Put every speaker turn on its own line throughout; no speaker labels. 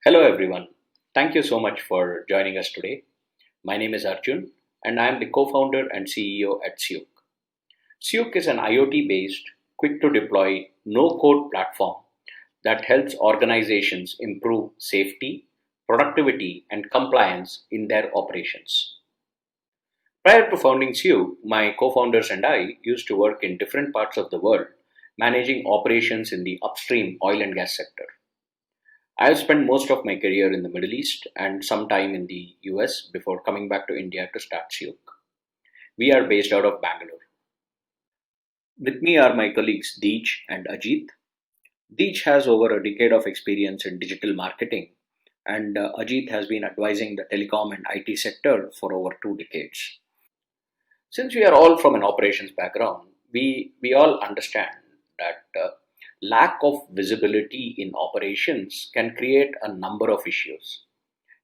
Hello everyone. Thank you so much for joining us today. My name is Arjun and I am the co-founder and CEO at Syook. Syook is an IoT-based, quick-to-deploy, no-code platform that helps organizations improve safety, productivity, and compliance in their operations. Prior to founding Syook, my co-founders and I used to work in different parts of the world, managing operations in the upstream oil and gas sector. I have spent most of my career in the Middle East and some time in the US before coming back to India to start Syook. We are based out of Bangalore. With me are my colleagues Deej and Ajit. Deej has over a decade of experience in digital marketing, and Ajit has been advising the telecom and IT sector for over 2 decades. Since we are all from an operations background, we all understand that lack of visibility in operations can create a number of issues.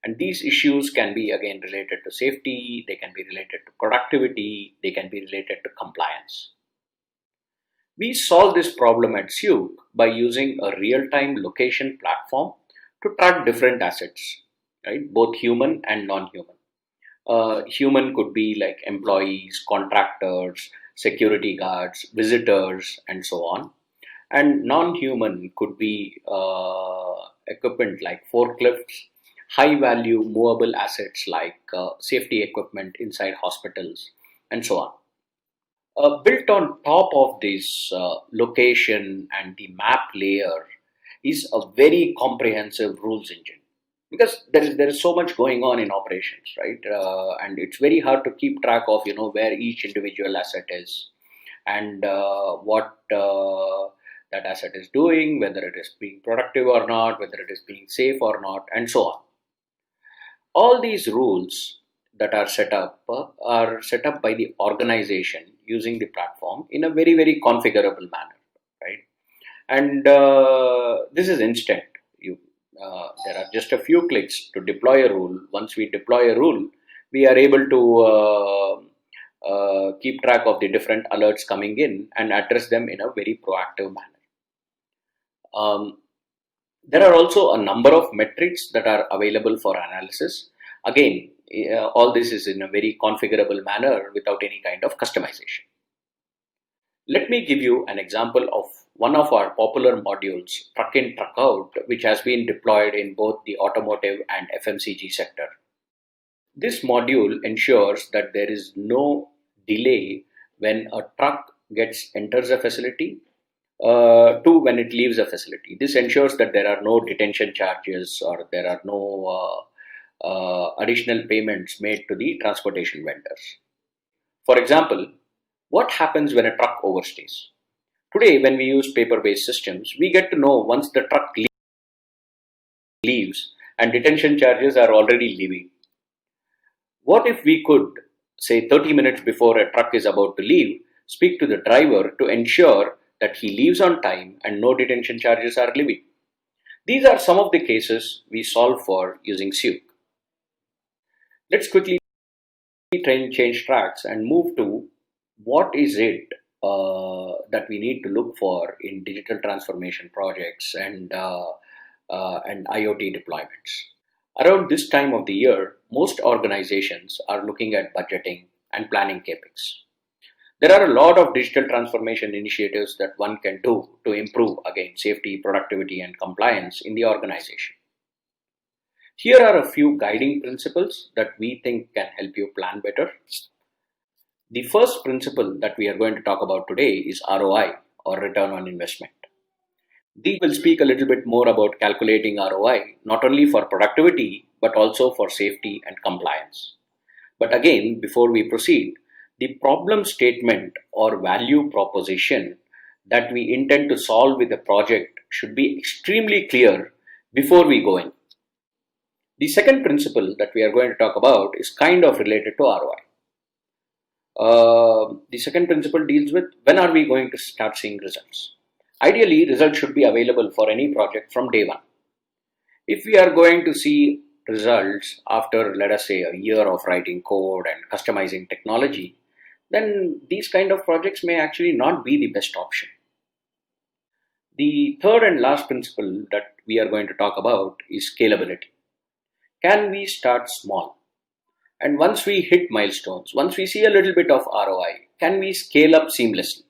And these issues can be again related to safety, they can be related to productivity, they can be related to compliance. We solve this problem at Syook by using a real-time location platform to track different assets, right? Both human and non-human. Human could be like employees, contractors, security guards, visitors, and so on. And non-human could be equipment like forklifts, high-value movable assets like safety equipment inside hospitals, and so on. Built on top of this location and the map layer is a very comprehensive rules engine. Because there is so much going on in operations, right? And it's very hard to keep track of where each individual asset is and what that asset is doing, whether it is being productive or not, whether it is being safe or not, and so on. All these rules that are set up by the organization using the platform in a very, very configurable manner, right? And this is instant. There are just a few clicks to deploy a rule. Once we deploy a rule, we are able to keep track of the different alerts coming in and address them in a very proactive manner. There are also a number of metrics that are available for analysis. Again, all this is in a very configurable manner without any kind of customization. Let me give you an example of one of our popular modules, Prakin Parkout, which has been deployed in both the automotive and FMCG sector. This module ensures that there is no delay when a truck enters a facility to when it leaves a facility. This ensures that there are no detention charges or there are no additional payments made to the transportation vendors. For example, what happens when a truck overstays? Today, when we use paper-based systems, we get to know once the truck leaves and detention charges are already leaving. What if we could, say 30 minutes before a truck is about to leave, speak to the driver to ensure that he leaves on time and no detention charges are leaving? These are some of the cases we solve for using Syook. Let's quickly change tracks and move to what is it that we need to look for in digital transformation projects and IoT deployments. Around this time of the year, most organizations are looking at budgeting and planning CapEx. There are a lot of digital transformation initiatives that one can do to improve, again, safety, productivity, and compliance in the organization. Here are a few guiding principles that we think can help you plan better. The first principle that we are going to talk about today is ROI, or return on investment. Dee will speak a little bit more about calculating ROI, not only for productivity, but also for safety and compliance. But again, before we proceed, the problem statement or value proposition that we intend to solve with a project should be extremely clear before we go in. The second principle that we are going to talk about is kind of related to ROI. The second principle deals with when are we going to start seeing results. Ideally, results should be available for any project from day one. If we are going to see results after, let us say, a year of writing code and customizing technology, then these kind of projects may actually not be the best option. The third and last principle that we are going to talk about is scalability. Can we start small? And once we hit milestones, once we see a little bit of ROI, can we scale up seamlessly?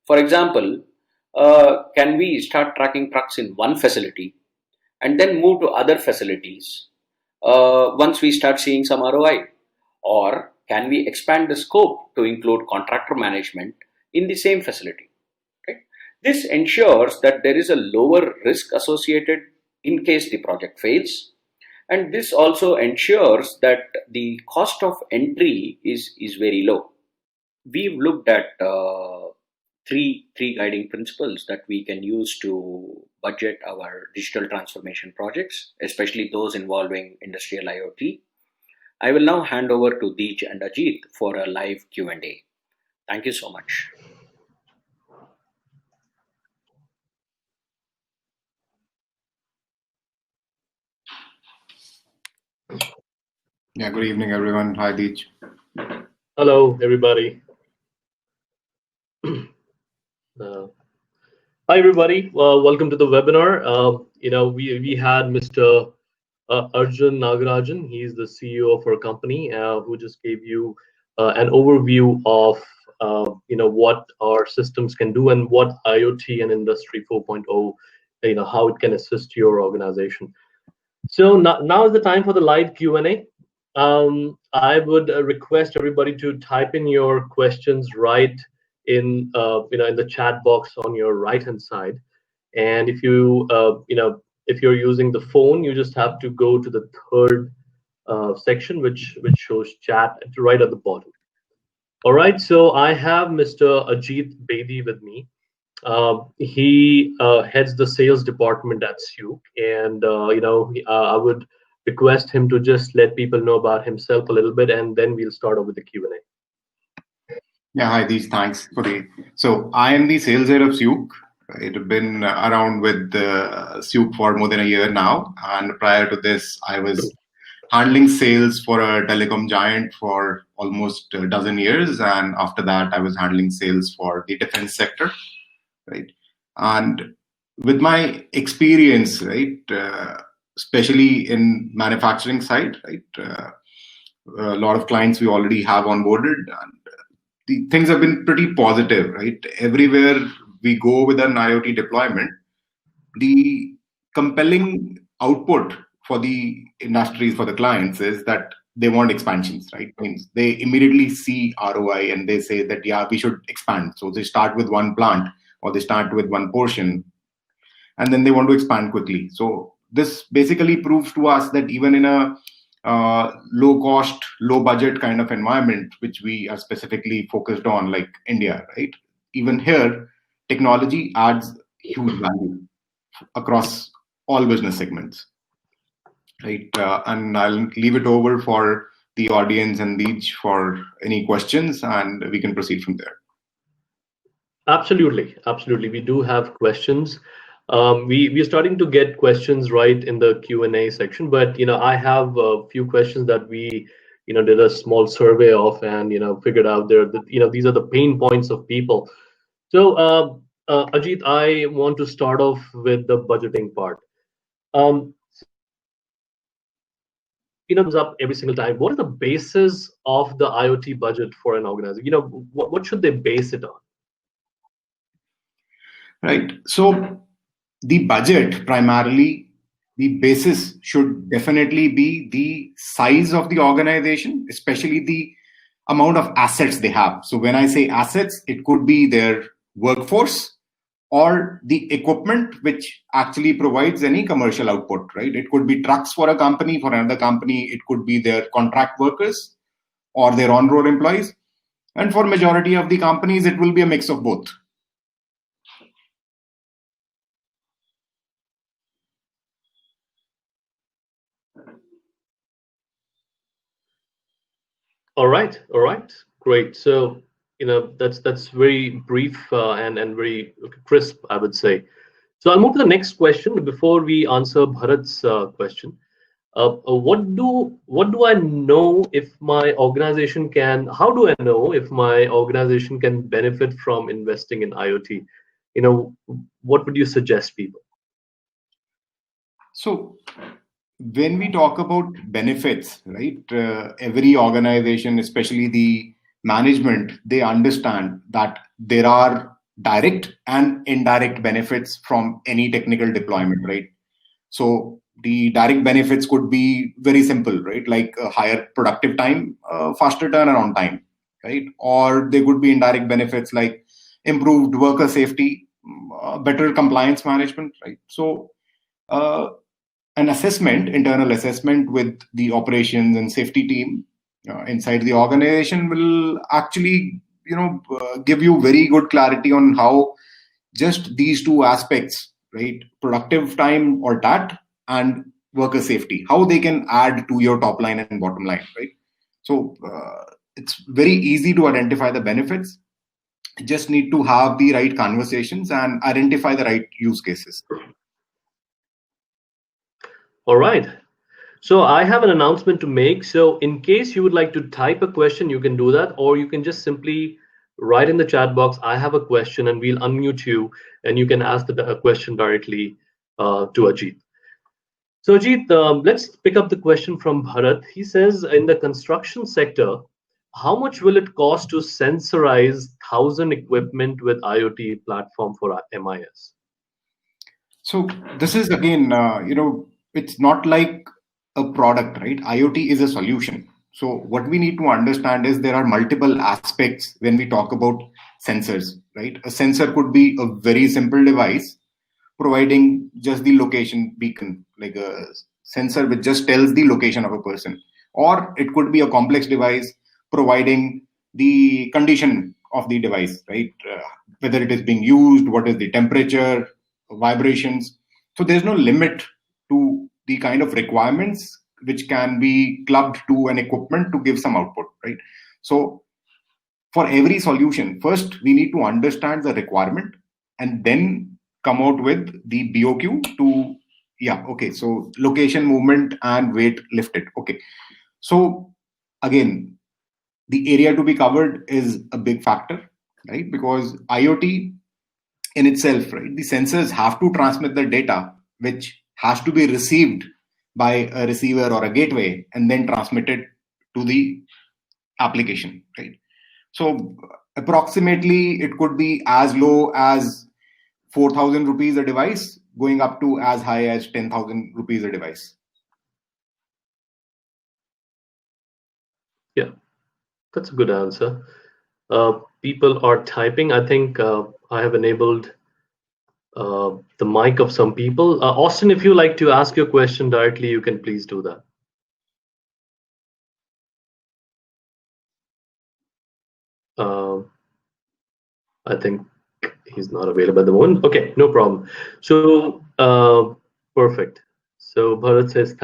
For example, can we start tracking trucks in one facility and then move to other facilities once we start seeing some ROI? Or can we expand the scope to include contractor management in the same facility? Okay? This ensures that there is a lower risk associated in case the project fails. And this also ensures that the cost of entry is very low. We've looked at three guiding principles that we can use to budget our digital transformation projects, especially those involving industrial IoT. I will now hand over to Deej and Ajit for a live Q&A. Thank you so much.
Yeah, good evening, everyone. Hi, Deej.
Hello, everybody. Hi, everybody. Welcome to the webinar. We had Mr. Arjun Nagarajan. He's the CEO of our company, who just gave you an overview of what our systems can do and what IoT and Industry 4.0, how it can assist your organization. So now is the time for the live Q&A. I would request everybody to type in your questions right in in the chat box on your right hand side, and if you if you're using the phone, you just have to go to the third section which shows chat right at the bottom. All right, so I have Mr. Ajit Bedi with me. He heads the sales department at Syook, and I would request him to just let people know about himself a little bit, and then we'll start off with the Q&A.
Yeah, hi, Deej. Thanks for the. So I am the sales head of Syook. I've been around with Syook for more than a year now, and prior to this, I was handling sales for a telecom giant for almost a dozen years, and after that, I was handling sales for the defense sector, right? And with my experience, right, especially in manufacturing side, right, a lot of clients we already have onboarded, and the things have been pretty positive, right? Everywhere we go with an IoT deployment, the compelling output for the industries, for the clients, is that they want expansions, right? Means they immediately see ROI and they say that, yeah, we should expand. So they start with one plant or they start with one portion and then they want to expand quickly. So this basically proves to us that even in a low cost, low budget kind of environment, which we are specifically focused on, like India, right? Even here, technology adds huge value across all business segments, right? And I'll leave it over for the audience and Deej for any questions, and we can proceed from there.
Absolutely. We do have questions. We're starting to get questions right in the Q&A section, but I have a few questions that we did a small survey of and figured out these are the pain points of people. So Ajit, I want to start off with the budgeting part. Comes up every single time. What is the basis of the IoT budget for an organization? What should they base it on?
Right. So the budget, primarily, the basis should definitely be the size of the organization, especially the amount of assets they have. So when I say assets, it could be their workforce or the equipment which actually provides any commercial output, right? It could be trucks for a company, for another company, it could be their contract workers or their on-road employees. And for majority of the companies, it will be a mix of both.
All right, great. So that's very brief and very crisp, I would say. So I'll move to the next question before we answer Bharat's question. What do I know if my organization can? How do I know if my organization can benefit from investing in IoT? what would you suggest people?
So when we talk about benefits, right, every organization, especially the management, they understand that there are direct and indirect benefits from any technical deployment, right? So the direct benefits could be very simple, right? Like a higher productive time, faster turnaround time, right? Or there could be indirect benefits like improved worker safety, better compliance management, right? So uh, an assessment, internal assessment with the operations and safety team inside the organization will actually, give you very good clarity on how just these two aspects, right, productive time or that, and worker safety, how they can add to your top line and bottom line, right? So it's very easy to identify the benefits. You just need to have the right conversations and identify the right use cases.
All right. So I have an announcement to make. So in case you would like to type a question, you can do that, or you can just simply write in the chat box, I have a question, and we'll unmute you and you can ask the question directly to Ajit. So Ajit, let's pick up the question from Bharat. He says, in the construction sector, how much will it cost to sensorize 1,000 equipment with IoT platform for MIS?
So this is again, it's not like a product, right? IoT is a solution. So what we need to understand is there are multiple aspects when we talk about sensors, right? A sensor could be a very simple device providing just the location beacon, like a sensor which just tells the location of a person. Or it could be a complex device providing the condition of the device, right? Whether it is being used, what is the temperature, vibrations. So there's no limit to the kind of requirements which can be clubbed to an equipment to give some output, right? So for every solution, first we need to understand the requirement and then come out with the BOQ to, so location, movement, and weight lifted. Okay. So again, the area to be covered is a big factor, right? Because IoT in itself, right, the sensors have to transmit the data, which has to be received by a receiver or a gateway and then transmitted to the application, right? So approximately it could be as low as 4,000 rupees a device, going up to as high as 10,000 rupees a device.
Yeah, that's a good answer. People are typing. I think I have enabled the mic of some people. Austin, if you like to ask your question directly, you can please do that. I think he's not available at the moment. Okay, no problem. So perfect. So Bharat says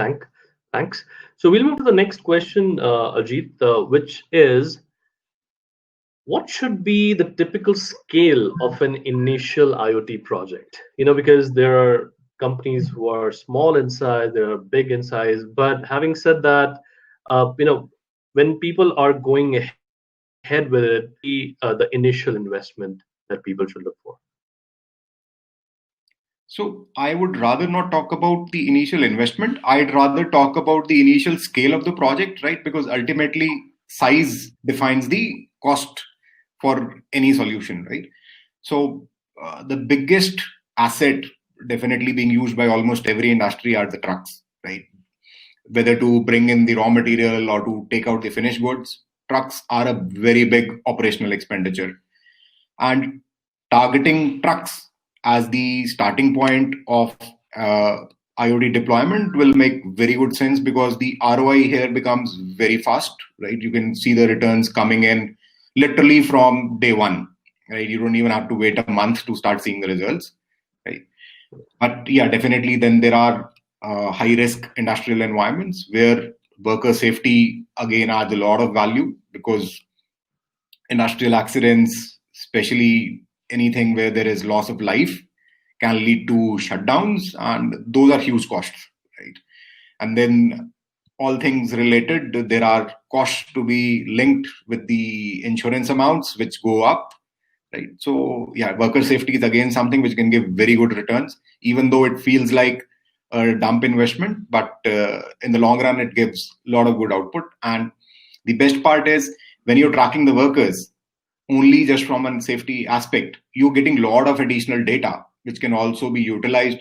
thanks. So we'll move to the next question, Ajit, which is, what should be the typical scale of an initial IoT project? Because there are companies who are small in size, there are big in size. But having said that, when people are going ahead with it, the initial investment that people should look for?
So I would rather not talk about the initial investment. I'd rather talk about the initial scale of the project, right? Because ultimately size defines the cost for any solution, right? So the biggest asset definitely being used by almost every industry are the trucks, right? Whether to bring in the raw material or to take out the finished goods, trucks are a very big operational expenditure. And targeting trucks as the starting point of IoT deployment will make very good sense, because the ROI here becomes very fast, right? You can see the returns coming in literally from day one, right? You don't even have to wait a month to start seeing the results, right? But yeah, definitely then there are high risk industrial environments where worker safety again adds a lot of value, because industrial accidents, especially anything where there is loss of life, can lead to shutdowns, and those are huge costs, right? And then all things related, there are costs to be linked with the insurance amounts, which go up. right? So yeah, worker safety is again something which can give very good returns, even though it feels like a dump investment, but in the long run, it gives a lot of good output. And the best part is when you're tracking the workers only just from a safety aspect, you're getting a lot of additional data, which can also be utilized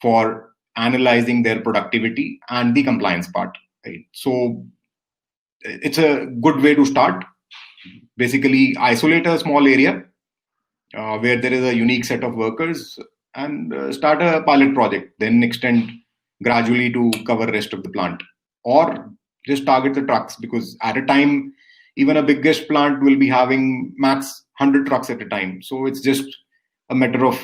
for analyzing their productivity and the compliance part, right? So it's a good way to start. Basically, isolate a small area where there is a unique set of workers and start a pilot project, then extend gradually to cover rest of the plant, or just target the trucks, because at a time, even a biggest plant will be having max 100 trucks at a time. So it's just a matter of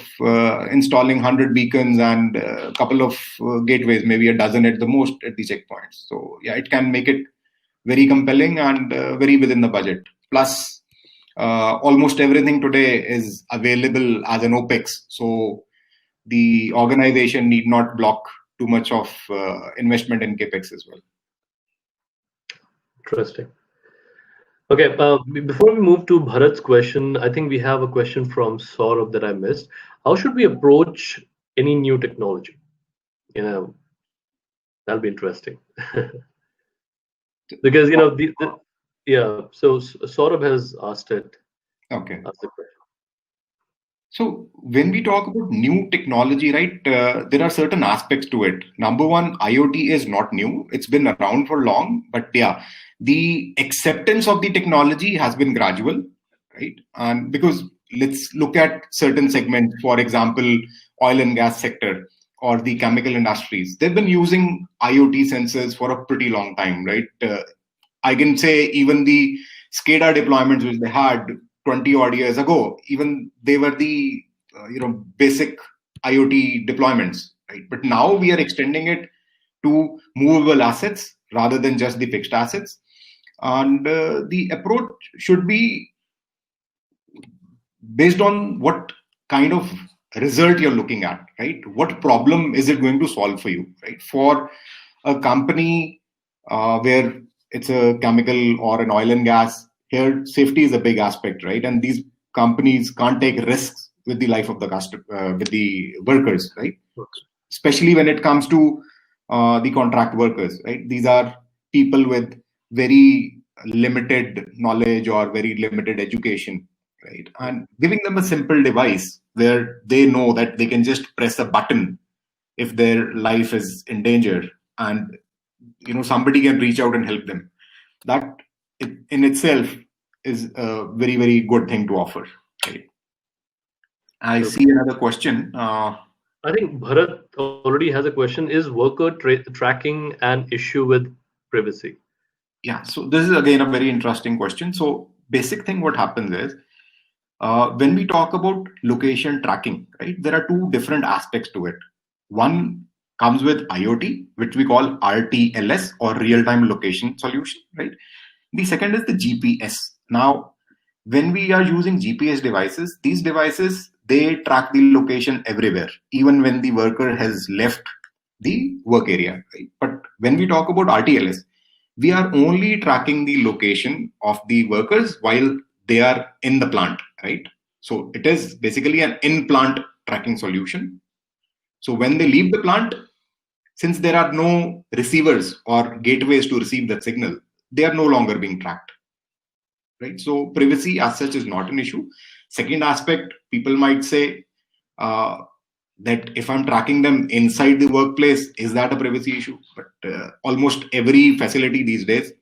installing 100 beacons and a couple of gateways, maybe a dozen at the most at the checkpoints. So yeah, it can make it very compelling and very within the budget. Plus, almost everything today is available as an OPEX. So the organization need not block too much of investment in CAPEX as well.
Interesting. Okay, before we move to Bharat's question, I think we have a question from Saurabh that I missed. How should we approach any new technology? That'll be interesting. Because, yeah, so Saurabh has asked it.
Okay.
Asked the question.
So when we talk about new technology, right, there are certain aspects to it. Number one, IoT is not new. It's been around for long, but yeah, the acceptance of the technology has been gradual, right? And because let's look at certain segments, for example, oil and gas sector or the chemical industries. They've been using IoT sensors for a pretty long time, right? I can say even the SCADA deployments which they had 20 odd years ago, even they were the basic IoT deployments, right? But now we are extending it to movable assets rather than just the fixed assets. And the approach should be based on what kind of result you're looking at, right? What problem is it going to solve for you, right? For a company where it's a chemical or an oil and gas, here safety is a big aspect, right? And these companies can't take risks with the life of the customer, with the workers, right? Especially when it comes to the contract workers, right? These are people with very limited knowledge or very limited education, right? And giving them a simple device where they know that they can just press a button if their life is in danger, and somebody can reach out and help them. That in itself is a very, very good thing to offer. Right? I see another question.
I think Bharat already has a question. Is worker tracking an issue with privacy?
Yeah, so this is again a very interesting question. So basic thing what happens is when we talk about location tracking, right, there are two different aspects to it. One comes with IoT, which we call RTLS or real-time location solution, right? The second is the GPS. Now, when we are using GPS devices, these devices, they track the location everywhere, even when the worker has left the work area, right? But when we talk about RTLS, we are only tracking the location of the workers while they are in the plant, right? So it is basically an in-plant tracking solution. So when they leave the plant, since there are no receivers or gateways to receive that signal, they are no longer being tracked, right? So privacy as such is not an issue. Second aspect, people might say that if I'm tracking them inside the workplace, is that a privacy issue? But almost every facility these days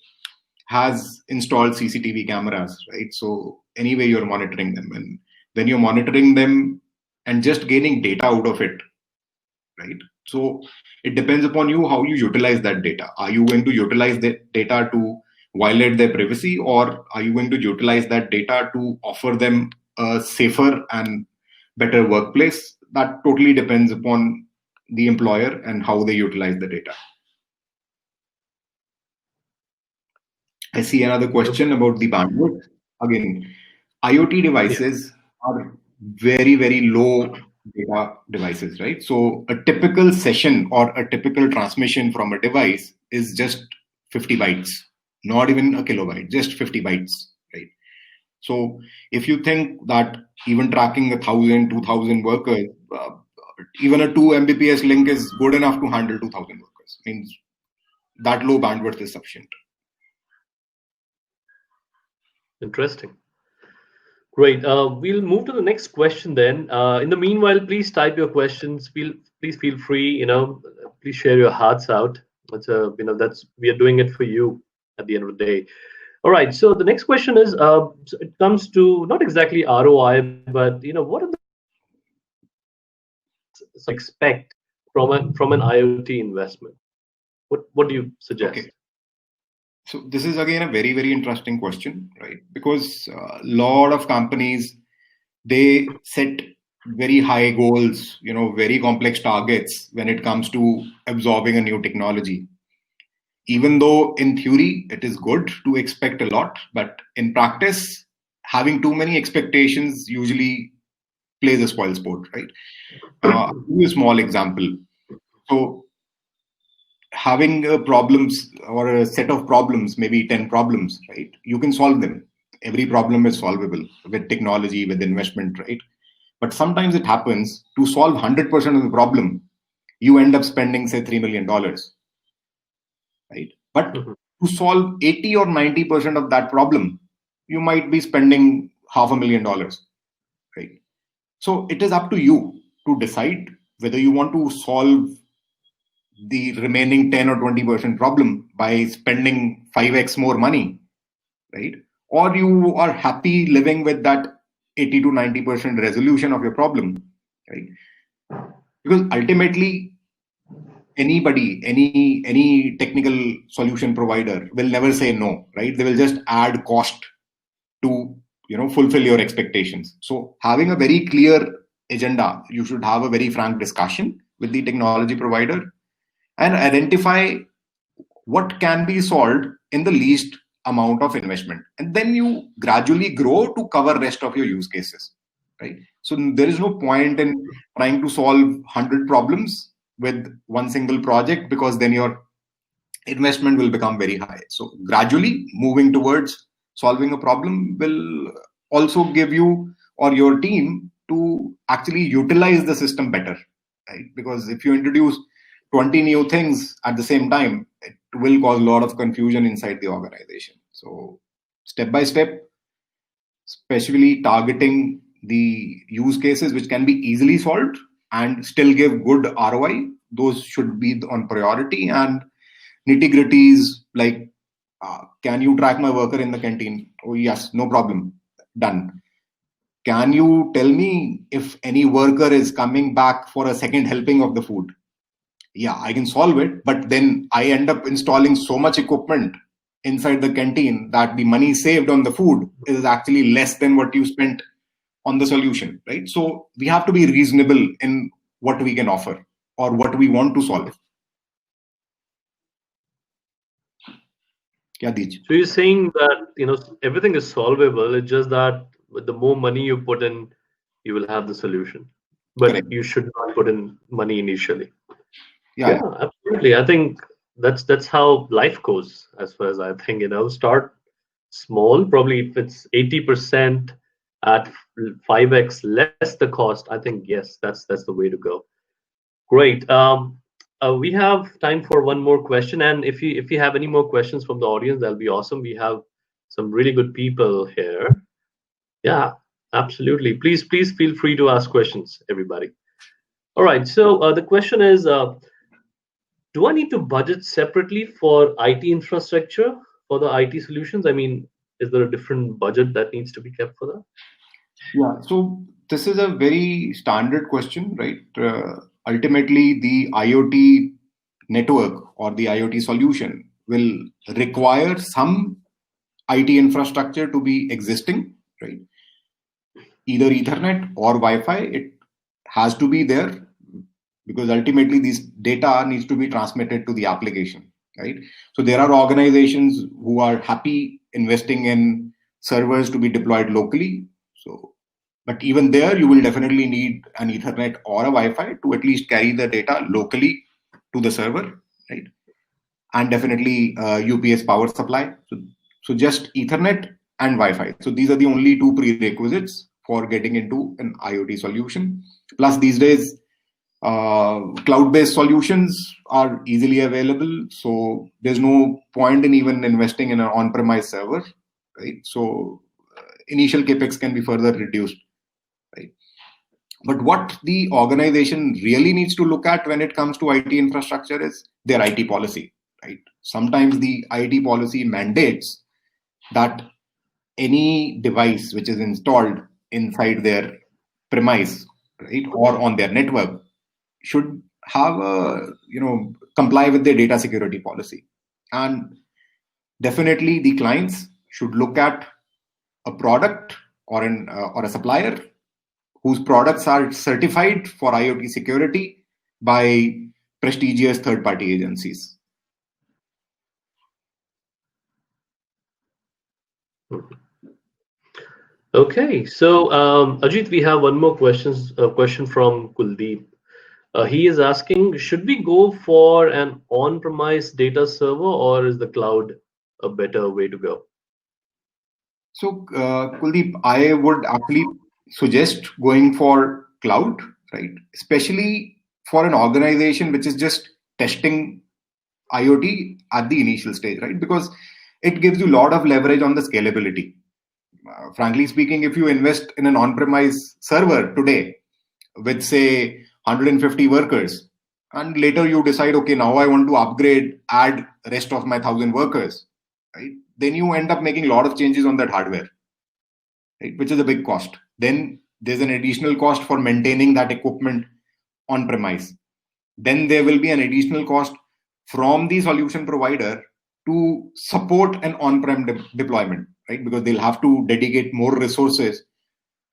has installed CCTV cameras, right? So anyway, you're monitoring them, and when you're monitoring them and just gaining data out of it, right? So it depends upon you how you utilize that data. Are you going to utilize the data to violate their privacy, or are you going to utilize that data to offer them a safer and better workplace? That totally depends upon the employer and how they utilize the data. I see another question about the bandwidth. Again, IoT devices are very, very low data devices, right? So a typical session or a typical transmission from a device is just 50 bytes, not even a kilobyte, just 50 bytes, right? So if you think that even tracking 1,000, 2,000 workers, even a 2 Mbps link is good enough to handle 2,000 workers. Means that low bandwidth is sufficient.
Interesting. Great. We'll move to the next question then. In the meanwhile, please type your questions. Please feel free. Please share your hearts out. We are doing it for you at the end of the day. All right. So the next question is, so it comes to not exactly ROI, but what are the expect from an IoT investment? What do you suggest?
Okay. So this is again a very, very interesting question, right? Because a lot of companies, they set very high goals, very complex targets when it comes to absorbing a new technology. Even though in theory it is good to expect a lot, but in practice, having too many expectations usually plays a spoil sport, right? I'll give you a small example. So having problems or a set of problems, maybe 10 problems, right? You can solve them. Every problem is solvable with technology, with investment, right? But sometimes it happens to solve 100% of the problem, you end up spending, say, $3 million, right? But to solve 80 or 90% of that problem, you might be spending $500,000, right? So it is up to you to decide whether you want to solve the remaining 10 or 20% problem by spending 5x more money, right? Or you are happy living with that 80 to 90% resolution of your problem, right? Because ultimately, anybody, any technical solution provider will never say no, right? They will just add cost to fulfill your expectations. So having a very clear agenda, you should have a very frank discussion with the technology provider and identify what can be solved in the least amount of investment. And then you gradually grow to cover rest of your use cases, right? So there is no point in trying to solve 100 problems with one single project, because then your investment will become very high. So gradually moving towards solving a problem will also give you or your team to actually utilize the system better, right? Because if you introduce 20 new things at the same time, it will cause a lot of confusion inside the organization. So step by step, especially targeting the use cases which can be easily solved and still give good ROI, those should be on priority. And nitty-gritties like, can you track my worker in the canteen? Oh yes, no problem, done. Can you tell me if any worker is coming back for a second helping of the food? Yeah, I can solve it, but then I end up installing so much equipment inside the canteen that the money saved on the food is actually less than what you spent on the solution, right? So we have to be reasonable in what we can offer or what we want to solve. Yeah, Dij.
So you're saying that everything is solvable. It's just that with the more money you put in, you will have the solution. But
Correct.
You should not put in money initially.
Yeah,
absolutely. I think that's how life goes, as far as I think. Start small. Probably if it's 80% at 5x less the cost, I think yes, that's the way to go. Great. We have time for one more question, and if you have any more questions from the audience, that'll be awesome. We have some really good people here. Yeah, absolutely. Please feel free to ask questions, everybody. All right. So the question is, do I need to budget separately for IT infrastructure for the IT solutions? I mean, is there a different budget that needs to be kept for that?
Yeah. So this is a very standard question, right? Ultimately, the IoT network or the IoT solution will require some IT infrastructure to be existing, right? Either Ethernet or Wi-Fi, it has to be there because ultimately this data needs to be transmitted to the application, right? So there are organizations who are happy investing in servers to be deployed locally. So, but even there, you will definitely need an Ethernet or a Wi-Fi to at least carry the data locally to the server, right? And definitely UPS power supply. So just Ethernet and Wi-Fi. So these are the only two prerequisites for getting into an IoT solution. Plus these days, cloud-based solutions are easily available. So there's no point in even investing in an on-premise server, right? So initial capex can be further reduced, right? But what the organization really needs to look at when it comes to IT infrastructure is their IT policy, right? Sometimes the IT policy mandates that any device which is installed inside their premise, right, or on their network should have a, comply with their data security policy. And definitely the clients should look at a product or a supplier whose products are certified for IoT security by prestigious third-party agencies.
Okay, so Ajit, we have one more question from Kuldeep. He is asking, should we go for an on-premise data server, or is the cloud a better way to go?
So, Kuldeep, I would actually suggest going for cloud, right? Especially for an organization which is just testing IoT at the initial stage, right? Because it gives you a lot of leverage on the scalability. Frankly speaking, if you invest in an on-premise server today with, say, 150 workers, and later you decide, okay, now I want to upgrade, add rest of my 1,000 workers, right? Then you end up making a lot of changes on that hardware, right? Which is a big cost. Then there's an additional cost for maintaining that equipment on premise. Then there will be an additional cost from the solution provider to support an on-prem deployment, right? Because they'll have to dedicate more resources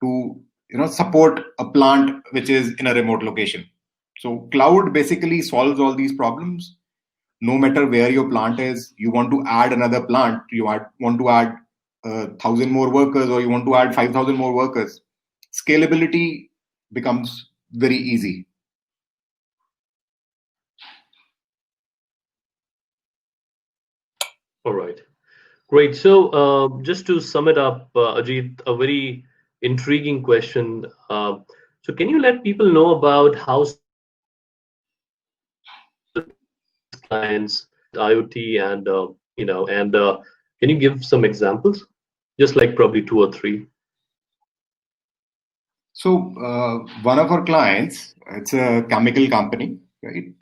to support a plant which is in a remote location. So cloud basically solves all these problems. No matter where your plant is, you want to add another plant, you want to add 1,000 more workers, or you want to add 5,000 more workers, scalability becomes very easy.
All right, great. So just to sum it up, Ajit, a very intriguing question. So can you let people know about how clients IoT and can you give some examples, just like probably 2 or 3?
So one of our clients, it's a chemical company, right?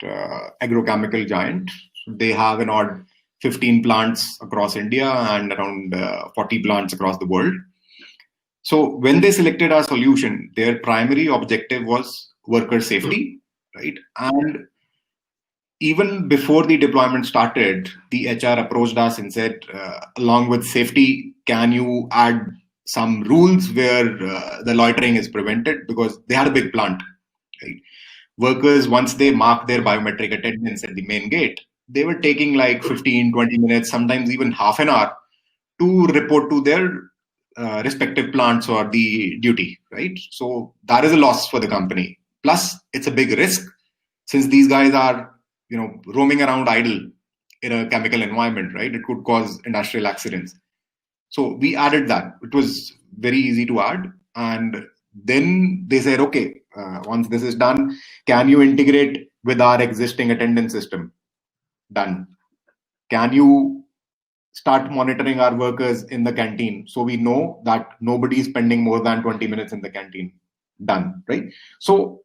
Agrochemical giant. They have an odd 15 plants across India and around 40 plants across the world. So when they selected our solution, their primary objective was worker safety, right? And even before the deployment started, the HR approached us and said, along with safety, can you add some rules where the loitering is prevented? Because they had a big plant, right? Workers, once they mark their biometric attendance at the main gate, they were taking like 15, 20 minutes, sometimes even half an hour to report to their respective plants or the duty, right? So that is a loss for the company. Plus, it's a big risk since these guys are, roaming around idle in a chemical environment, right? It could cause industrial accidents. So we added that. It was very easy to add. And then they said, okay, once this is done, can you integrate with our existing attendance system? Done. Can you start monitoring our workers in the canteen so we know that nobody is spending more than 20 minutes in the canteen? Done, right? So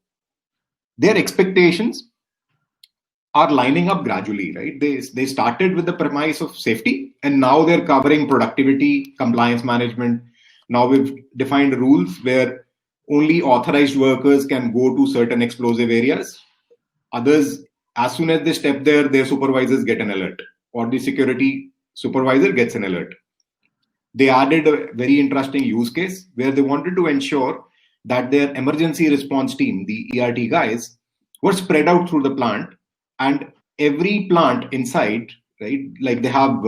their expectations are lining up gradually, right? They started with the premise of safety, and now they're covering productivity, compliance management. Now we've defined rules where only authorized workers can go to certain explosive areas. Others, as soon as they step there, their supervisors get an alert, or the security supervisor gets an alert. They added a very interesting use case where they wanted to ensure that their emergency response team, the ERT guys, were spread out through the plant, and every plant inside, right, like they have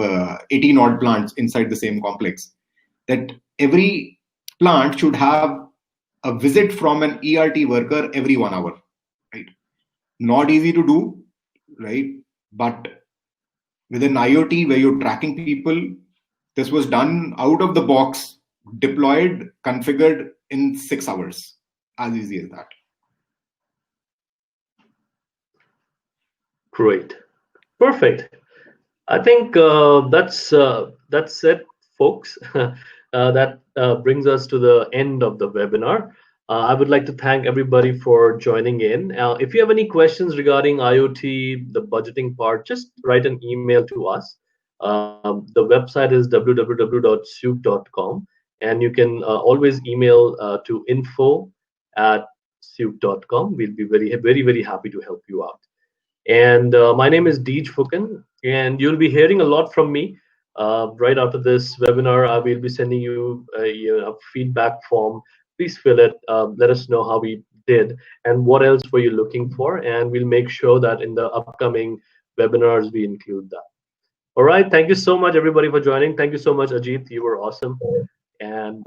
18 odd plants inside the same complex, that every plant should have a visit from an ERT worker every 1 hour, right? Not easy to do, right? But with an IoT where you're tracking people, This was done out of the box, deployed, configured in 6 hours. As easy as that.
Great. Perfect. I think that's it, folks. That brings us to the end of the webinar. I would like to thank everybody for joining in. If you have any questions regarding IoT, the budgeting part, just write an email to us. The website is www.syook.com, and you can always email to info@syook.com. We'll be very happy to help you out. And my name is Deej Fukan, and you'll be hearing a lot from me. Right after this webinar, I will be sending you a feedback form. Please fill it. Let us know how we did and what else were you looking for, and we'll make sure that in the upcoming webinars we include that. All right. Thank you so much, everybody, for joining. Thank you so much, Ajit. You were awesome, and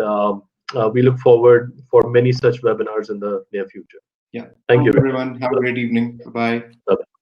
we look forward for many such webinars in the near future.
Yeah.
Thank you,
everyone. Have a great evening. Bye-bye.
Bye-bye.